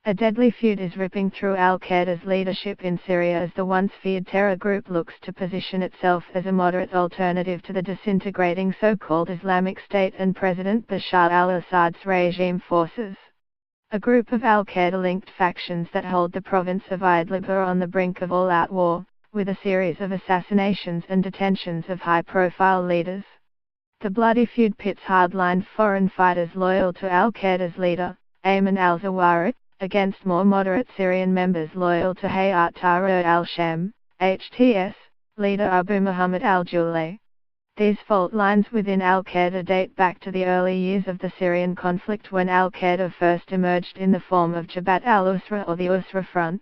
A deadly feud is ripping through al-Qaeda's leadership in Syria as the once-feared terror group looks to position itself as a moderate alternative to the disintegrating so-called Islamic State and President Bashar al-Assad's regime forces. A group of al-Qaeda-linked factions that hold the province of Idlib are on the brink of all-out war, with a series of assassinations and detentions of high-profile leaders. The bloody feud pits hardline foreign fighters loyal to al-Qaeda's leader, Ayman al-Zawahiri, against more moderate Syrian members loyal to Hayat Tahrir al-Sham, HTS, leader Abu Muhammad al-Julay. These fault lines within al-Qaeda date back to the early years of the Syrian conflict when al-Qaeda first emerged in the form of Jabhat al-Usra or the Usra Front.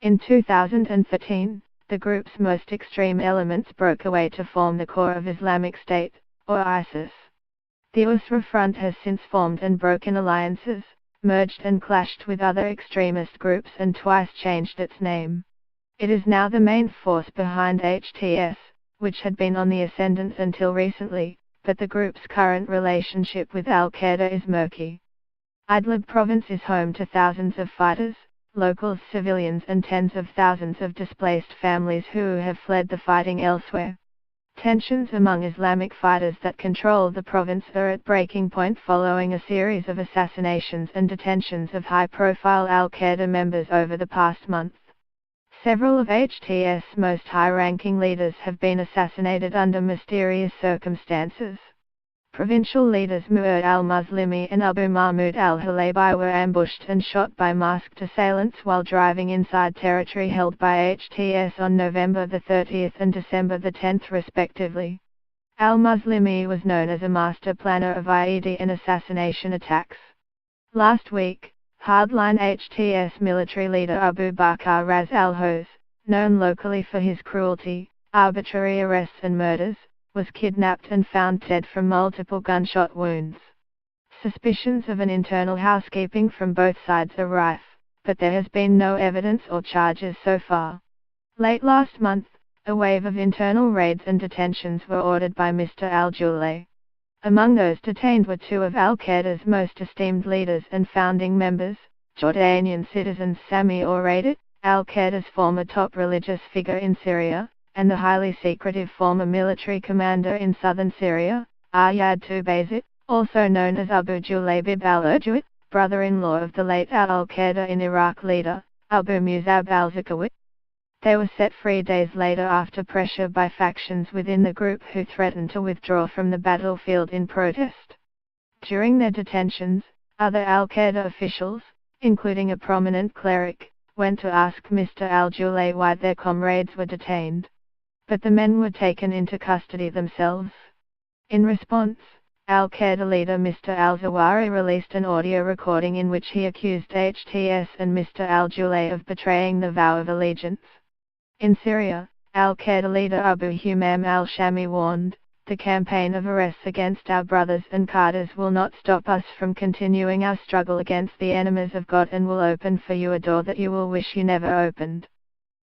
In 2013, the group's most extreme elements broke away to form the core of Islamic State, or ISIS. The Usra Front has since formed and broken alliances, merged and clashed with other extremist groups and twice changed its name. It is now the main force behind HTS, which had been on the ascendant until recently, but the group's current relationship with al-Qaeda is murky. Idlib province is home to thousands of fighters, locals, civilians and tens of thousands of displaced families who have fled the fighting elsewhere. Tensions among Islamic fighters that control the province are at breaking point following a series of assassinations and detentions of high-profile al-Qaeda members over the past month. Several of HTS' most high-ranking leaders have been assassinated under mysterious circumstances. Provincial leaders Mu'ad al-Muslimi and Abu Mahmoud al-Halabi were ambushed and shot by masked assailants while driving inside territory held by HTS on November 30 and December 10 respectively. Al-Muslimi was known as a master planner of IED and assassination attacks. Last week, hardline HTS military leader Abu Bakr Raz al-Hos, known locally for his cruelty, arbitrary arrests and murders, was kidnapped and found dead from multiple gunshot wounds. Suspicions of an internal housekeeping from both sides are rife, but there has been no evidence or charges so far. Late last month, a wave of internal raids and detentions were ordered by Mr. al-Julay. Among those detained were two of al-Qaeda's most esteemed leaders and founding members, Jordanian citizen Sami Oraidit, al-Qaeda's former top religious figure in Syria, and the highly secretive former military commander in southern Syria, Ayyad Tubayzit, also known as Abu Julaybib al-Urjuit, brother-in-law of the late al-Qaeda in Iraq leader, Abu Musab al-Zakawit. They were set free days later after pressure by factions within the group who threatened to withdraw from the battlefield in protest. During their detentions, other al-Qaeda officials, including a prominent cleric, went to ask Mr. al-Julay why their comrades were detained. But the men were taken into custody themselves. In response, al-Qaeda leader Mr. al-Zawahiri released an audio recording in which he accused HTS and Mr. al-Julay of betraying the vow of allegiance. In Syria, al-Qaeda leader Abu Humam al-Shami warned, "The campaign of arrests against our brothers and cadres will not stop us from continuing our struggle against the enemies of God and will open for you a door that you will wish you never opened."